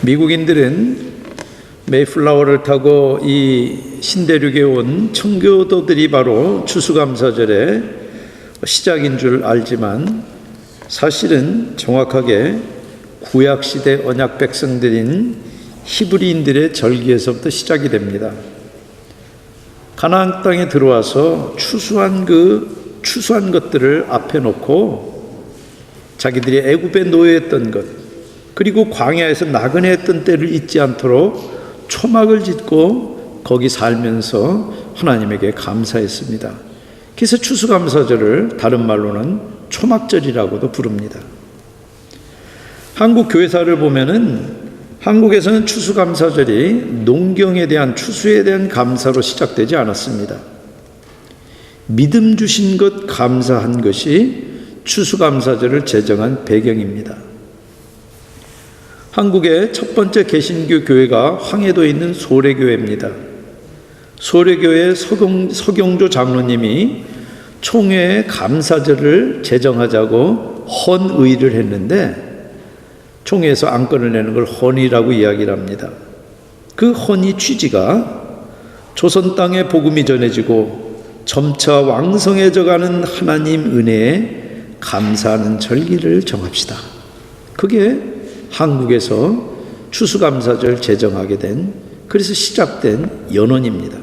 미국인들은 메이플라워를 타고 이 신대륙에 온 청교도들이 바로 추수감사절의 시작인 줄 알지만 사실은 정확하게 구약시대 언약 백성들인 히브리인들의 절기에서부터 시작이 됩니다. 가나안 땅에 들어와서 추수한 것들을 앞에 놓고 자기들이 애굽에 노예했던 것, 그리고 광야에서 나그네했던 때를 잊지 않도록 초막을 짓고 거기 살면서 하나님에게 감사했습니다. 그래서 추수감사절을 다른 말로는 초막절이라고도 부릅니다. 한국 교회사를 보면은 한국에서는 추수감사절이 농경에 대한, 추수에 대한 감사로 시작되지 않았습니다. 믿음 주신 것 감사한 것이 추수감사절을 제정한 배경입니다. 한국의 첫 번째 개신교 교회가 황해도에 있는 소래교회입니다. 소래교회 서경조 장로님이 총회에 감사절을 제정하자고 헌의를 했는데 총회에서 안건을 내는 걸 헌의라고 이야기를 합니다. 그 헌의 취지가 조선 땅에 복음이 전해지고 점차 왕성해져가는 하나님 은혜에 감사하는 절기를 정합시다. 그게 한국에서 추수감사절 제정하게 된, 그래서 시작된 연원입니다.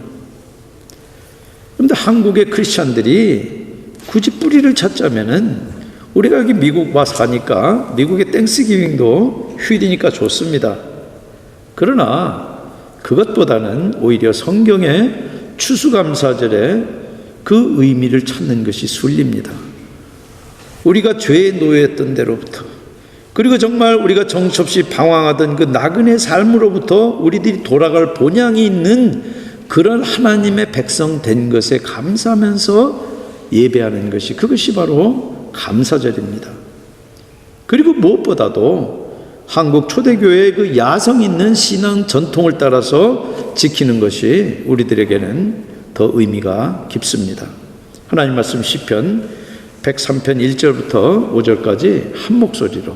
그런데 한국의 크리스찬들이 굳이 뿌리를 찾자면은 우리가 여기 미국 와 사니까 미국의 땡스기빙도 휴일이니까 좋습니다. 그러나 그것보다는 오히려 성경의 추수감사절에 그 의미를 찾는 것이 순리입니다. 우리가 죄에 노예했던 데로부터, 그리고 정말 우리가 정처없이 방황하던 그 나그네 삶으로부터 우리들이 돌아갈 본향이 있는 그런 하나님의 백성 된 것에 감사하면서 예배하는 것이, 그것이 바로 감사절입니다. 그리고 무엇보다도 한국 초대교회의 그 야성 있는 신앙 전통을 따라서 지키는 것이 우리들에게는 더 의미가 깊습니다. 하나님 말씀 시편 103편 1절부터 5절까지 한 목소리로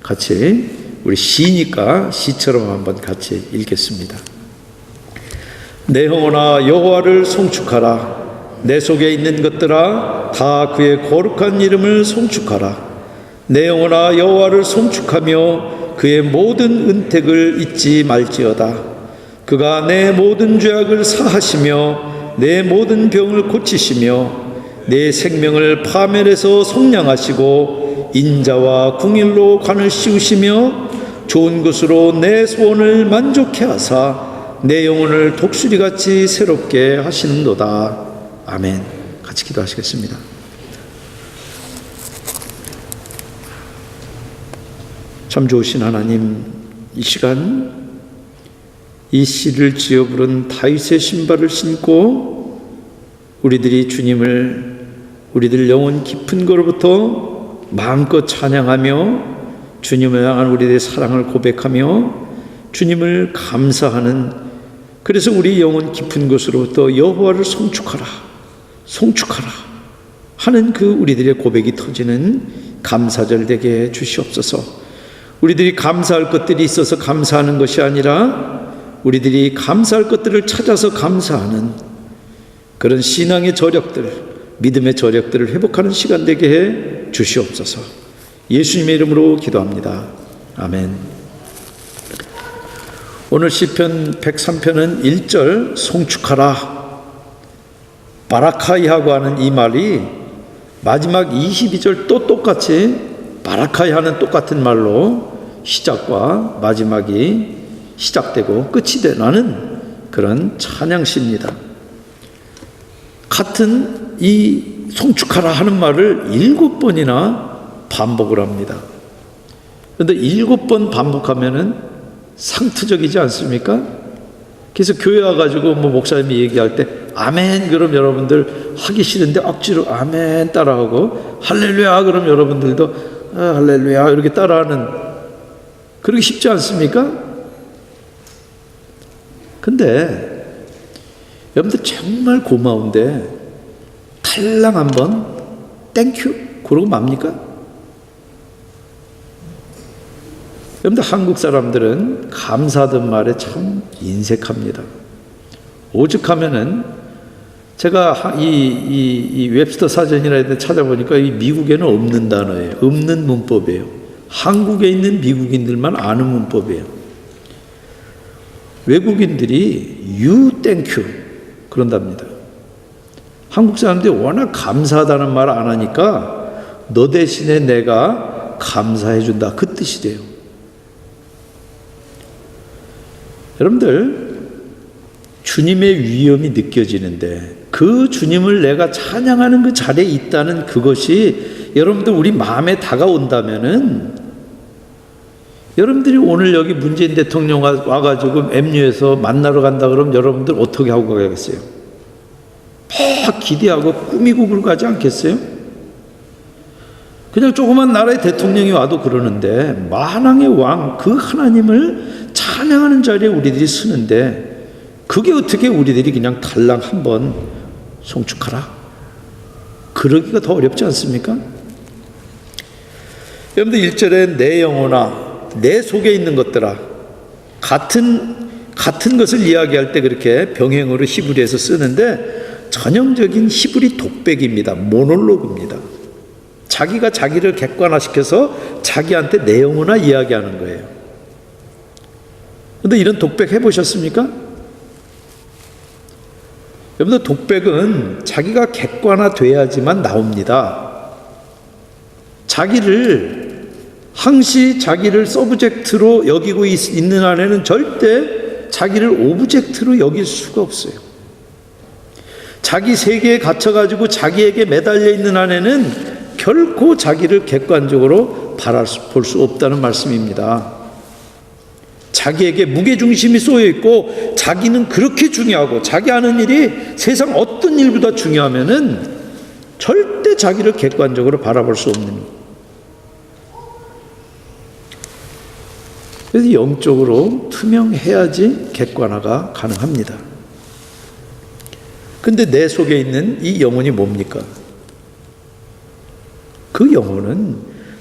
같이, 우리 시니까 시처럼 한번 같이 읽겠습니다. 내 영혼아 여호와를 송축하라. 내 속에 있는 것들아 다 그의 거룩한 이름을 송축하라. 내 영혼아 여호와를 송축하며 그의 모든 은택을 잊지 말지어다. 그가 내 모든 죄악을 사하시며 내 모든 병을 고치시며 내 생명을 파멸해서 속량하시고 인자와 궁일로 관을 씌우시며 좋은 것으로 내 소원을 만족해 하사 내 영혼을 독수리같이 새롭게 하시는도다. 아멘. 같이 기도하시겠습니다. 참 좋으신 하나님, 이 시간 이 시를 지어 부른 다윗의 신발을 신고 우리들이 주님을 우리들 영혼 깊은 곳으로부터 마음껏 찬양하며 주님을 향한 우리들의 사랑을 고백하며 주님을 감사하는, 그래서 우리 영혼 깊은 곳으로부터 여호와를 송축하라 하는 그 우리들의 고백이 터지는 감사절 되게 주시옵소서. 우리들이 감사할 것들이 있어서 감사하는 것이 아니라 우리들이 감사할 것들을 찾아서 감사하는 그런 신앙의 저력들, 믿음의 저력들을 회복하는 시간 되게 해 주시옵소서. 예수님의 이름으로 기도합니다. 아멘. 오늘 시편 103편은 1절 송축하라, 바라카이하고 하는 이 말이 마지막 22절 또 똑같이 바라카이 하는 똑같은 말로 시작과 마지막이 시작되고 끝이 되는 그런 찬양시입니다. 같은 이 송축하라 하는 말을 7번이나 반복을 합니다. 그런데 7번 반복하면은 상투적이지 않습니까? 그래서 교회 와가지고 목사님이 얘기할 때 아멘 그럼 여러분들 하기 싫은데 억지로 아멘 따라하고, 할렐루야 그럼 여러분들도 할렐루야 이렇게 따라하는, 그러기 쉽지 않습니까? 근데 여러분들 정말 고마운데 탈랑 한번 땡큐 그러고 맙니까? 여러분들 한국 사람들은 감사하던 말에 참 인색합니다. 오죽하면은 제가 이 웹스터 사전이라 해서 찾아보니까 이 미국에는 없는 단어예요. 없는 문법이에요. 한국에 있는 미국인들만 아는 문법이에요. 외국인들이 you, thank you 그런답니다. 한국 사람들이 워낙 감사하다는 말 안 하니까 너 대신에 내가 감사해 준다 그 뜻이래요. 여러분들 주님의 위엄이 느껴지는데 그 주님을 내가 찬양하는 그 자리에 있다는 그것이 여러분들 우리 마음에 다가온다면은 여러분들이 오늘 여기 문재인 대통령 와가지고 MU에서 만나러 간다 그러면 여러분들 어떻게 하고 가겠어요? 막 기대하고 꾸미고 그러지 않겠어요? 그냥 조그만 나라의 대통령이 와도 그러는데 만왕의 왕 그 하나님을 찬양하는 자리에 우리들이 서는데 그게 어떻게 우리들이 그냥 달랑 한번 송축하라 그러기가 더 어렵지 않습니까? 여러분들 1절에 내 영혼아 내 속에 있는 것들아 같은 것을 이야기할 때 그렇게 병행어로 히브리에서 쓰는데 전형적인 히브리 독백입니다. 모놀로그입니다. 자기가 자기를 객관화시켜서 자기한테 내 영혼아 이야기하는 거예요. 그런데 이런 독백 해보셨습니까? 여러분들 독백은 자기가 객관화돼야지만 나옵니다. 항시 자기를 서브젝트로 여기고 있는 한에는 절대 자기를 오브젝트로 여길 수가 없어요. 자기 세계에 갇혀가지고 자기에게 매달려 있는 한에는 결코 자기를 객관적으로 볼 수 없다는 말씀입니다. 자기에게 무게중심이 쏘여 있고 자기는 그렇게 중요하고 자기 하는 일이 세상 어떤 일보다 중요하면은 절대 자기를 객관적으로 바라볼 수 없는. 그래서 영적으로 투명해야지 객관화가 가능합니다. 근데 내 속에 있는 이 영혼이 뭡니까? 그 영혼은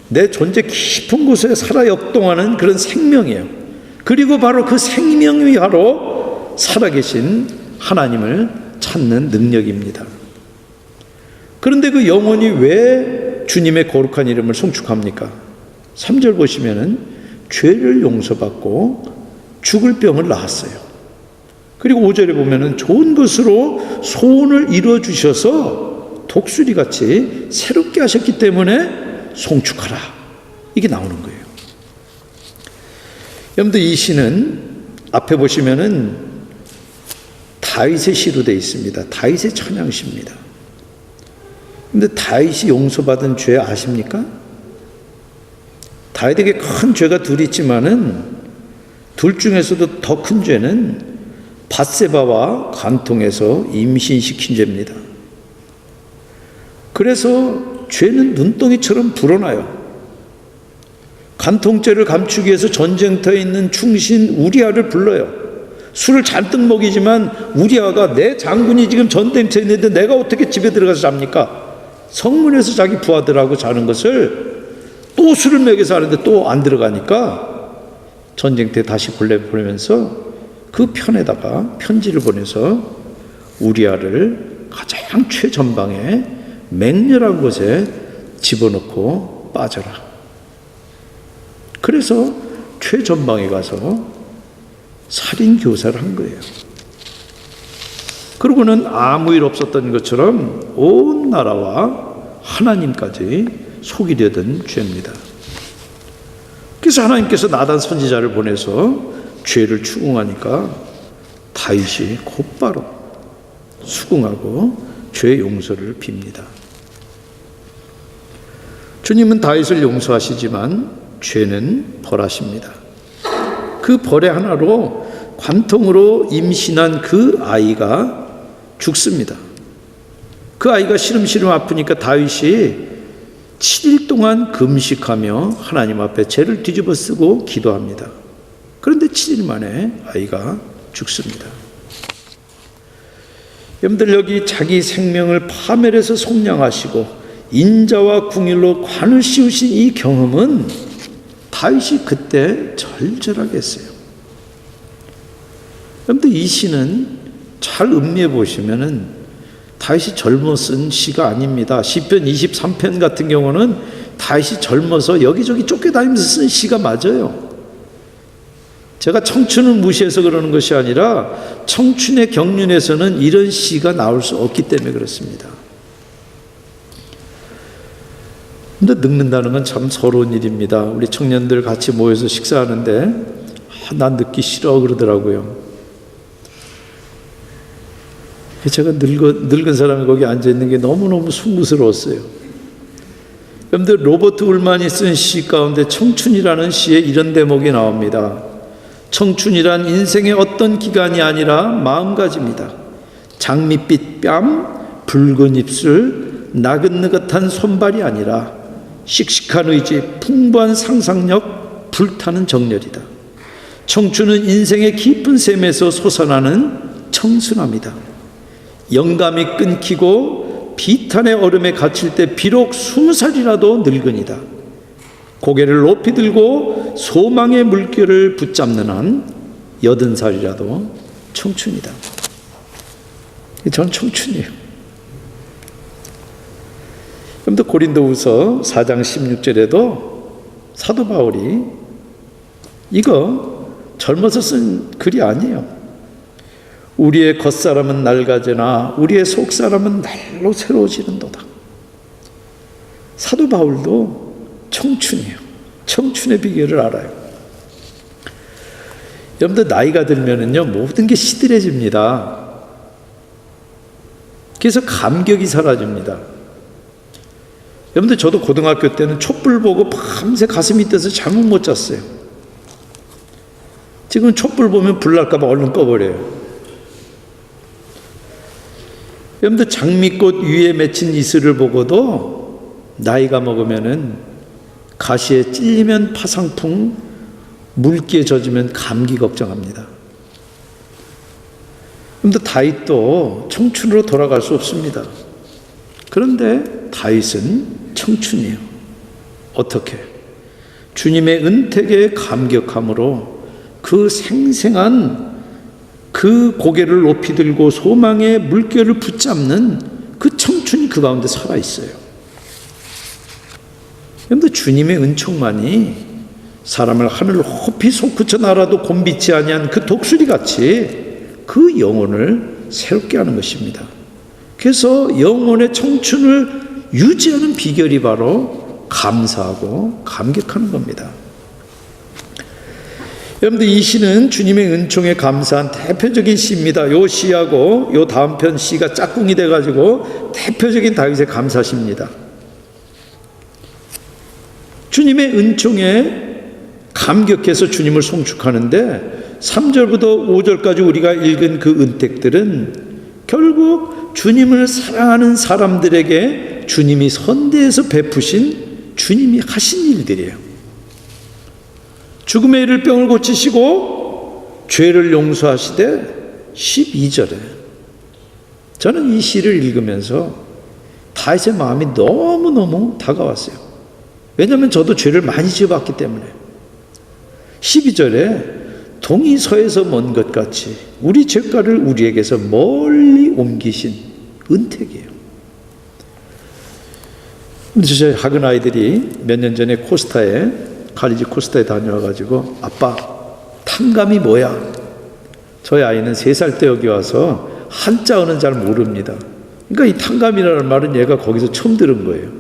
내 존재 깊은 곳에 살아 역동하는 그런 생명이에요. 그리고 바로 그 생명이 바로 살아계신 하나님을 찾는 능력입니다. 그런데 그 영혼이 왜 주님의 거룩한 이름을 송축합니까? 3절 보시면은 죄를 용서받고 죽을 병을 나았어요. 그리고 5절에 보면은 좋은 것으로 소원을 이루어 주셔서 독수리같이 새롭게 하셨기 때문에 송축하라. 이게 나오는 거예요. 여러분들 이 시는 앞에 보시면은 다윗의 시로 되어 있습니다. 다윗의 찬양시입니다. 근데 다윗이 용서받은 죄 아십니까? 다윗에게 큰 죄가 둘 있지만은 둘 중에서도 더 큰 죄는 밧세바와 간통해서 임신시킨 죄입니다. 그래서 죄는 눈덩이처럼 불어나요. 간통죄를 감추기 위해서 전쟁터에 있는 충신 우리아를 불러요. 술을 잔뜩 먹이지만 우리아가 내 장군이 지금 전쟁터에 있는데 내가 어떻게 집에 들어가서 잡니까? 성문에서 자기 부하들하고 자는 것을 또 술을 먹여서 하는데 또 안 들어가니까 전쟁터에 다시 보내면서 그 편에다가 편지를 보내서 우리아를 가장 최전방에 맹렬한 곳에 집어넣고 빠져라. 그래서 최전방에 가서 살인 교사를 한 거예요. 그러고는 아무 일 없었던 것처럼 온 나라와 하나님까지 속이려 든 죄입니다. 그래서 하나님께서 나단 선지자를 보내서 죄를 추궁하니까 다윗이 곧바로 수긍하고 죄 용서를 빕니다. 주님은 다윗을 용서하시지만 죄는 벌하십니다. 그 벌의 하나로 관통으로 임신한 그 아이가 죽습니다. 그 아이가 시름시름 아프니까 다윗이 7일 동안 금식하며 하나님 앞에 죄를 뒤집어 쓰고 기도합니다. 그런데 7일 만에 아이가 죽습니다. 여러분들 여기 자기 생명을 파멸해서 속량하시고 인자와 궁일로 관을 씌우신 이 경험은 다윗이 그때 절절하게 했어요. 그런데 이 시는 잘 음미해 보시면은 다윗이 젊어 쓴 시가 아닙니다. 시편 23편 같은 경우는 다윗이 젊어서 여기저기 쫓겨다니면서 쓴 시가 맞아요. 제가 청춘을 무시해서 그러는 것이 아니라 청춘의 경륜에서는 이런 시가 나올 수 없기 때문에 그렇습니다. 근데 늙는다는 건 참 서러운 일입니다. 우리 청년들 같이 모여서 식사하는데 난 늙기 싫어 그러더라고요. 제가 늙은 사람이 거기 앉아있는 게 너무너무 숭고스러웠어요. 그런데 로버트 울만이 쓴 시 가운데 청춘이라는 시에 이런 대목이 나옵니다. 청춘이란 인생의 어떤 기간이 아니라 마음가짐이다. 장밋빛 뺨, 붉은 입술, 나긋느긋한 손발이 아니라 씩씩한 의지, 풍부한 상상력, 불타는 정열이다. 청춘은 인생의 깊은 샘에서 솟아나는 청순함이다. 영감이 끊기고 비탄의 얼음에 갇힐 때 비록 20살이라도 늙은이다. 고개를 높이 들고 소망의 물결을 붙잡는 한 80살이라도 청춘이다. 전 청춘이에요. 그런데 고린도후서 4장 16절에도 사도 바울이 이거 젊어서 쓴 글이 아니에요. 우리의 겉사람은 낡아지나 우리의 속사람은 날로 새로워지는도다. 사도 바울도 청춘이에요. 청춘의 비결을 알아요. 여러분들 나이가 들면은요 모든 게 시들해집니다. 그래서 감격이 사라집니다. 여러분들 저도 고등학교 때는 촛불 보고 밤새 가슴이 뛰어서 잠은 못 잤어요. 지금 촛불 보면 불 날까 봐 얼른 꺼버려요. 여러분들 장미꽃 위에 맺힌 이슬을 보고도 나이가 먹으면은 가시에 찔리면 파상풍, 물기에 젖으면 감기 걱정합니다. 그런데 다윗도 청춘으로 돌아갈 수 없습니다. 그런데 다윗은 청춘이에요. 어떻게? 주님의 은택에 감격함으로 그 생생한 그 고개를 높이 들고 소망의 물결을 붙잡는 그 청춘이 그 가운데 살아있어요. 그런데 주님의 은총만이 사람을 하늘 높이 솟구쳐 날아도 곤비치 아니한 그 독수리같이 그 영혼을 새롭게 하는 것입니다. 그래서 영혼의 청춘을 유지하는 비결이 바로 감사하고 감격하는 겁니다. 여러분들 이 시는 주님의 은총에 감사한 대표적인 시입니다. 요 시하고 요 다음 편 시가 짝꿍이 돼가지고 대표적인 다윗의 감사시입니다. 주님의 은총에 감격해서 주님을 송축하는데 3절부터 5절까지 우리가 읽은 그 은택들은 결국 주님을 사랑하는 사람들에게 주님이 선대해서 베푸신 주님이 하신 일들이에요. 죽음의 이를 병을 고치시고 죄를 용서하시되 12절에 저는 이 시를 읽으면서 다윗의 마음이 너무너무 다가왔어요. 왜냐하면 저도 죄를 많이 지어봤기 때문에. 12절에 동이 서에서 먼 것 같이 우리 죄가를 우리에게서 멀리 옮기신 은택이에요. 근데 저희 학은 아이들이 몇 년 전에 카리지 코스타에 다녀와가지고 아빠 탕감이 뭐야? 저희 아이는 3살 때 여기 와서 한자어는 잘 모릅니다. 그러니까 이 탕감이라는 말은 얘가 거기서 처음 들은 거예요.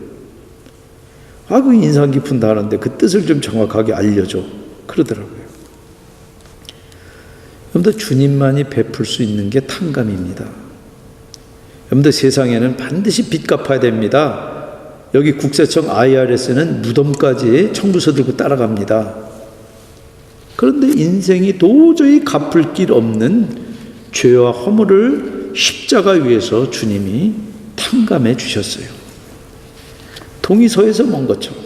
그 인상 깊은 단어인데 그 뜻을 좀 정확하게 알려줘 그러더라고요. 여러분들 주님만이 베풀 수 있는 게 탕감입니다. 여러분들 세상에는 반드시 빚 갚아야 됩니다. 여기 국세청 IRS는 무덤까지 청구서 들고 따라갑니다. 그런데 인생이 도저히 갚을 길 없는 죄와 허물을 십자가 위에서 주님이 탕감해 주셨어요. 동이 서에서 먼 것처럼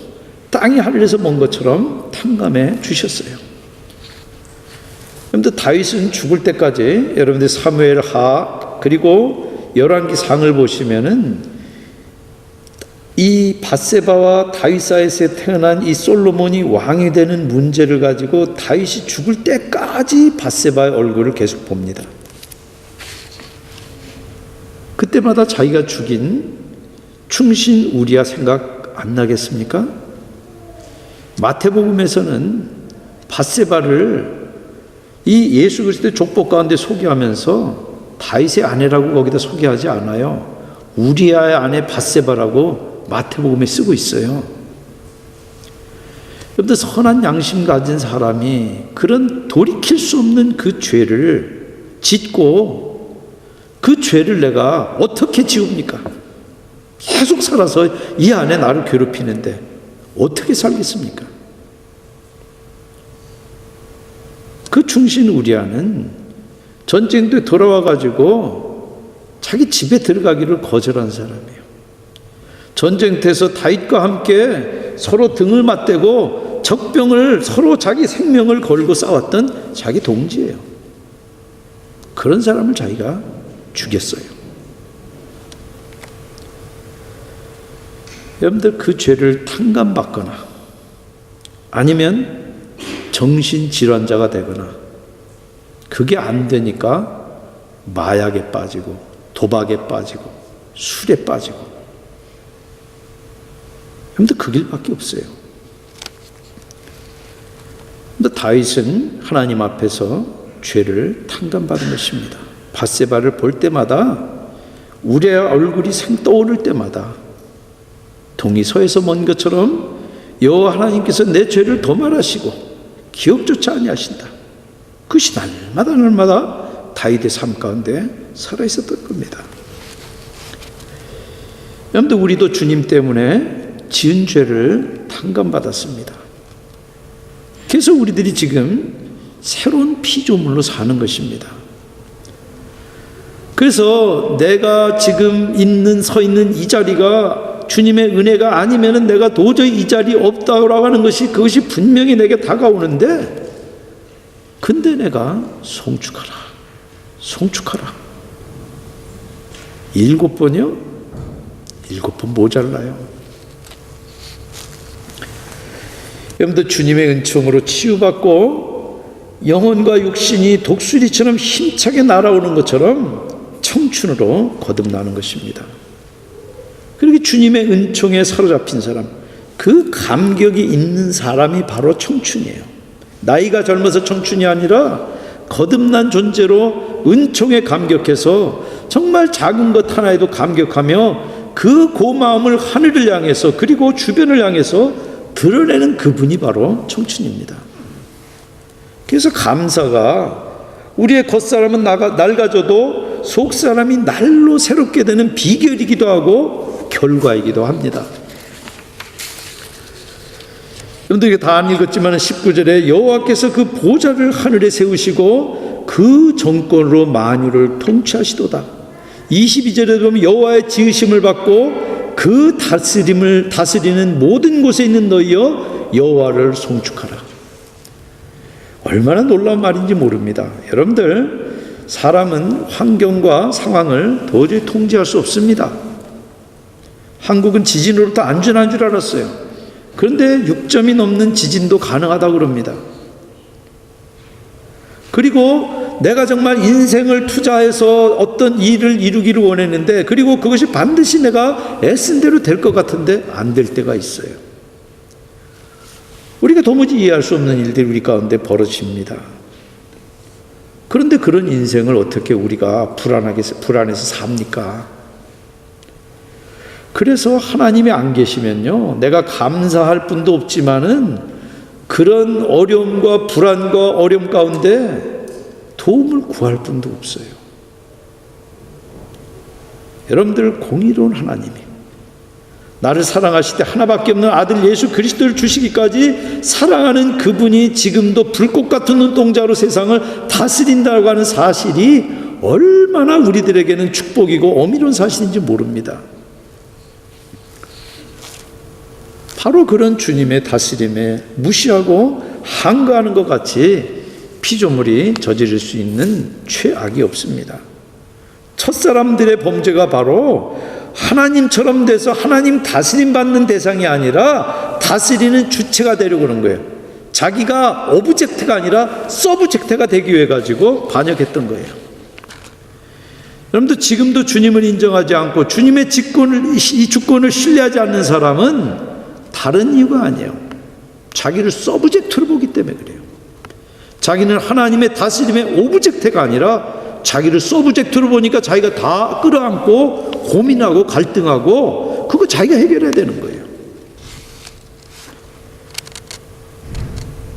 땅이 하늘에서 먼 것처럼 탕감해 주셨어요. 여러분들 다윗은 죽을 때까지 여러분들 사무엘 하 그리고 열왕기 상을 보시면은 이 밧세바와 다윗 사이에서 태어난 이 솔로몬이 왕이 되는 문제를 가지고 다윗이 죽을 때까지 밧세바의 얼굴을 계속 봅니다. 그때마다 자기가 죽인 충신 우리아 생각 안 나겠습니까? 마태복음에서는 밧세바를 이 예수 그리스도의 족보 가운데 소개하면서 다윗의 아내라고 거기다 소개하지 않아요. 우리아의 아내 밧세바라고 마태복음에 쓰고 있어요. 여러분들, 선한 양심 가진 사람이 그런 돌이킬 수 없는 그 죄를 짓고 그 죄를 내가 어떻게 지웁니까? 계속 살아서 이 안에 나를 괴롭히는데 어떻게 살겠습니까? 그 충신 우리아는 전쟁터에 돌아와가지고 자기 집에 들어가기를 거절한 사람이에요. 전쟁터에서 다윗과 함께 서로 등을 맞대고 적병을 서로 자기 생명을 걸고 싸웠던 자기 동지예요. 그런 사람을 자기가 죽였어요. 여러분들, 그 죄를 탕감받거나 아니면 정신질환자가 되거나 그게 안 되니까 마약에 빠지고 도박에 빠지고 술에 빠지고, 여러분들, 그 길밖에 없어요. 근데 다윗은 하나님 앞에서 죄를 탕감받은 것입니다. 밧세바를 볼 때마다 우리아 얼굴이 떠오를 때마다 동이 서에서 먼 것처럼 여호와 하나님께서 내 죄를 도말하시고 기억조차 아니하신다. 그것이 날마다 다윗의 삶 가운데 살아있었던 겁니다. 여러분들, 우리도 주님 때문에 지은 죄를 탕감받았습니다. 그래서 우리들이 지금 새로운 피조물로 사는 것입니다. 그래서 내가 지금 서 있는 이 자리가 주님의 은혜가 아니면 내가 도저히 이 자리에 없다고 하는 것이, 그것이 분명히 내게 다가오는데, 근데 내가 송축하라. 7번이요? 7번 모자라요. 여러분들, 주님의 은총으로 치유받고 영혼과 육신이 독수리처럼 힘차게 날아오는 것처럼 청춘으로 거듭나는 것입니다. 그렇게 주님의 은총에 사로잡힌 사람, 그 감격이 있는 사람이 바로 청춘이에요. 나이가 젊어서 청춘이 아니라 거듭난 존재로 은총에 감격해서 정말 작은 것 하나에도 감격하며 그 고마움을 하늘을 향해서 그리고 주변을 향해서 드러내는 그분이 바로 청춘입니다. 그래서 감사가 우리의 겉사람은 낡아져도 속사람이 날로 새롭게 되는 비결이기도 하고 결과이기도 합니다. 여러분들, 다 안 읽었지만 19절에 여호와께서 그 보좌를 하늘에 세우시고 그 정권으로 만유를 통치하시도다. 22절에 보면 여호와의 지으심을 받고 그 다스리는 모든 곳에 있는 너희여 여호와를 송축하라. 얼마나 놀라운 말인지 모릅니다. 여러분들, 사람은 환경과 상황을 도저히 통제할 수 없습니다. 한국은 지진으로부터 안전한 줄 알았어요. 그런데 6점이 넘는 지진도 가능하다고 그럽니다. 그리고 내가 정말 인생을 투자해서 어떤 일을 이루기를 원했는데, 그리고 그것이 반드시 내가 애쓴 대로 될 것 같은데 안 될 때가 있어요. 우리가 도무지 이해할 수 없는 일들이 우리 가운데 벌어집니다. 그런데 그런 인생을 어떻게 우리가 불안해서 삽니까? 그래서 하나님이 안 계시면요, 내가 감사할 뿐도 없지만은 그런 어려움과 불안과 어려움 가운데 도움을 구할 뿐도 없어요. 여러분들, 공의로운 하나님이 나를 사랑하실 때 하나밖에 없는 아들 예수 그리스도를 주시기까지 사랑하는 그분이 지금도 불꽃 같은 눈동자로 세상을 다스린다고 하는 사실이 얼마나 우리들에게는 축복이고 어미로운 사실인지 모릅니다. 바로 그런 주님의 다스림에 무시하고 항거하는 것 같이 피조물이 저지를 수 있는 죄악이 없습니다. 첫사람들의 범죄가 바로 하나님처럼 돼서 하나님 다스림 받는 대상이 아니라 다스리는 주체가 되려고 그런 거예요. 자기가 오브젝트가 아니라 서브젝트가 되기 위해 가지고 반역했던 거예요. 여러분들 지금도 주님을 인정하지 않고 주님의 이 주권을 신뢰하지 않는 사람은 다른 이유가 아니에요. 자기를 서브젝트로 보기 때문에 그래요. 자기는 하나님의 다스림의 오브젝트가 아니라 자기를 서브젝트로 보니까 자기가 다 끌어안고 고민하고 갈등하고 그거 자기가 해결해야 되는 거예요.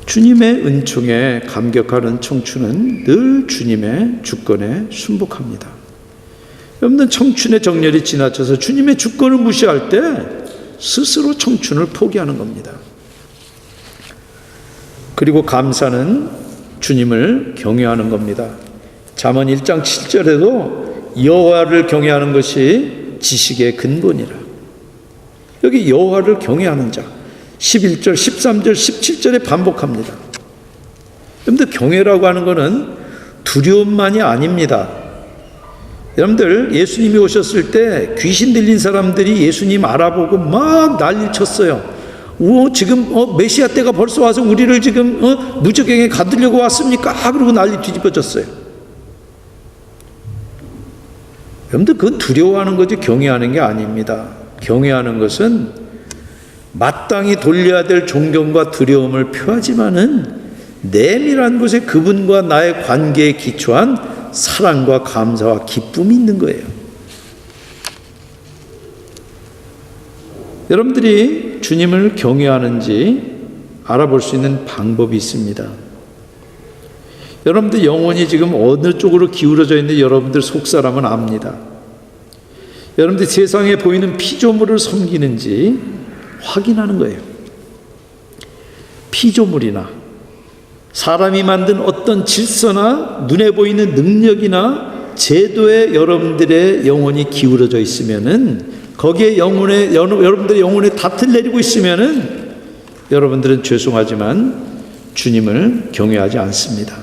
주님의 은총에 감격하는 청춘은 늘 주님의 주권에 순복합니다. 여러분들 청춘의 정열이 지나쳐서 주님의 주권을 무시할 때 스스로 청춘을 포기하는 겁니다. 그리고 감사는 주님을 경외하는 겁니다. 잠언 1장 7절에도 여호와를 경외하는 것이 지식의 근본이라. 여기 여호와를 경외하는 자 11절, 13절, 17절에 반복합니다. 여러분들 경외라고 하는 것은 두려움만이 아닙니다. 여러분들 예수님이 오셨을 때 귀신 들린 사람들이 예수님 알아보고 막 난리 쳤어요. 지금 메시아 때가 벌써 와서 우리를 지금 무저갱에 가두려고 왔습니까? 그러고 난리 뒤집어졌어요. 여러분들 그건 두려워하는 거지 경외하는 게 아닙니다. 경외하는 것은 마땅히 돌려야 될 존경과 두려움을 표하지만은 내밀한 곳에 그분과 나의 관계에 기초한 사랑과 감사와 기쁨이 있는 거예요. 여러분들이 주님을 경외하는지 알아볼 수 있는 방법이 있습니다. 여러분들 영혼이 지금 어느 쪽으로 기울어져 있는지 여러분들 속사람은 압니다. 여러분들 세상에 보이는 피조물을 섬기는지 확인하는 거예요. 피조물이나 사람이 만든 어떤 질서나 눈에 보이는 능력이나 제도에 여러분들의 영혼이 기울어져 있으면은 거기에 여러분들의 영혼에 닷을 내리고 있으면은 여러분들은 죄송하지만 주님을 경외하지 않습니다.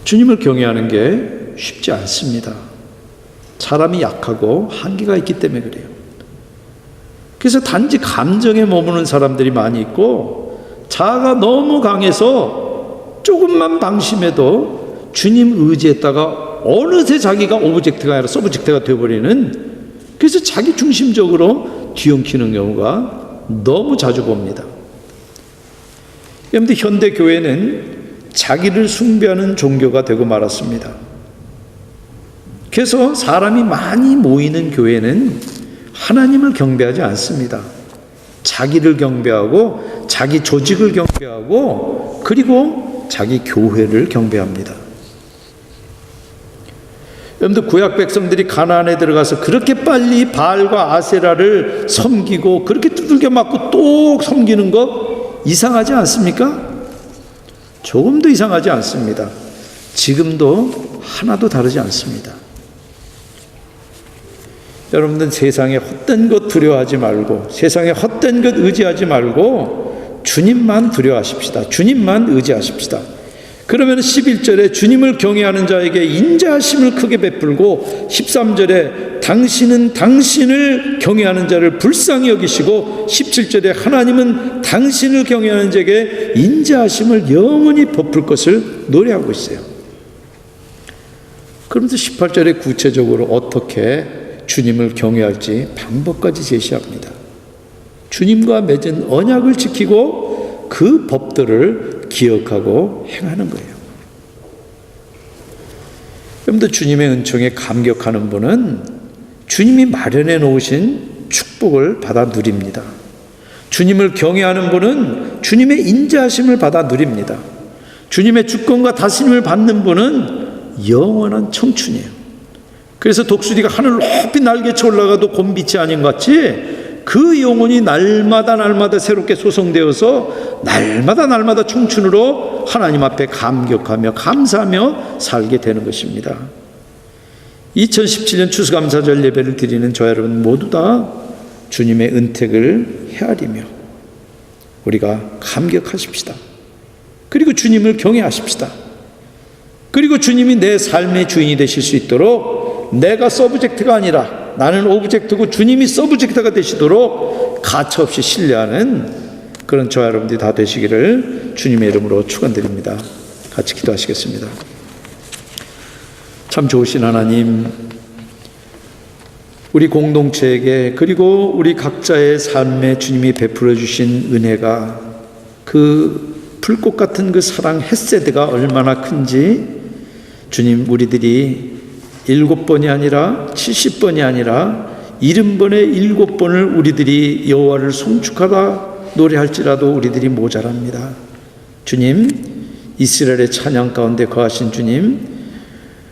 주님을 경외하는 게 쉽지 않습니다. 사람이 약하고 한계가 있기 때문에 그래요. 그래서 단지 감정에 머무는 사람들이 많이 있고 자아가 너무 강해서 조금만 방심해도 주님 의지했다가 어느새 자기가 오브젝트가 아니라 서브젝트가 되어버리는, 그래서 자기 중심적으로 뒤엉키는 경우가 너무 자주 봅니다. 여러분들 현대 교회는 자기를 숭배하는 종교가 되고 말았습니다. 그래서 사람이 많이 모이는 교회는 하나님을 경배하지 않습니다. 자기를 경배하고 자기 조직을 경배하고 그리고 자기 교회를 경배합니다. 여러분들 구약 백성들이 가나안에 들어가서 그렇게 빨리 바알과 아세라를 섬기고 그렇게 두들겨 맞고 또 섬기는 거 이상하지 않습니까? 조금도 이상하지 않습니다. 지금도 하나도 다르지 않습니다. 여러분들 세상에 헛된 것 두려워하지 말고 세상에 헛된 것 의지하지 말고 주님만 두려워하십시다. 주님만 의지하십시다. 그러면 11절에 주님을 경외하는 자에게 인자하심을 크게 베풀고 13절에 당신은 당신을 경외하는 자를 불쌍히 여기시고 17절에 하나님은 당신을 경외하는 자에게 인자하심을 영원히 베풀 것을 노래하고 있어요. 그러면서 18절에 구체적으로 어떻게 주님을 경외할지 방법까지 제시합니다. 주님과 맺은 언약을 지키고 그 법들을 기억하고 행하는 거예요. 여러분들 주님의 은총에 감격하는 분은 주님이 마련해 놓으신 축복을 받아 누립니다. 주님을 경외하는 분은 주님의 인자하심을 받아 누립니다. 주님의 주권과 다스림을 받는 분은 영원한 청춘이에요. 그래서 독수리가 하늘 높이 날개쳐 올라가도 곰빛이 아닌 것 같이 그 영혼이 날마다 새롭게 소성되어서 날마다 청춘으로 하나님 앞에 감격하며 감사하며 살게 되는 것입니다. 2017년 추수감사절 예배를 드리는 저 여러분 모두 다 주님의 은택을 헤아리며 우리가 감격하십시다. 그리고 주님을 경외하십시다. 그리고 주님이 내 삶의 주인이 되실 수 있도록 내가 서브젝트가 아니라 나는 오브젝트고 주님이 서브젝트가 되시도록 가차없이 신뢰하는 그런 저와 여러분들이 다 되시기를 주님의 이름으로 축원드립니다. 같이 기도하시겠습니다. 참 좋으신 하나님, 우리 공동체에게 그리고 우리 각자의 삶에 주님이 베풀어 주신 은혜가, 그 불꽃 같은 그 사랑 헤세드가 얼마나 큰지 주님, 우리들이 7번이 아니라 70번이 아니라 70번에 7번을 우리들이 여호와를 송축하다 노래할지라도 우리들이 모자랍니다. 주님, 이스라엘의 찬양 가운데 거하신 주님,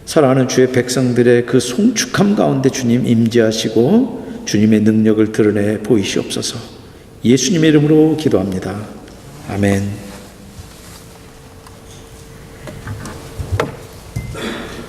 사랑하는 주의 백성들의 그 송축함 가운데 주님 임재하시고 주님의 능력을 드러내 보이시옵소서. 예수님의 이름으로 기도합니다. 아멘.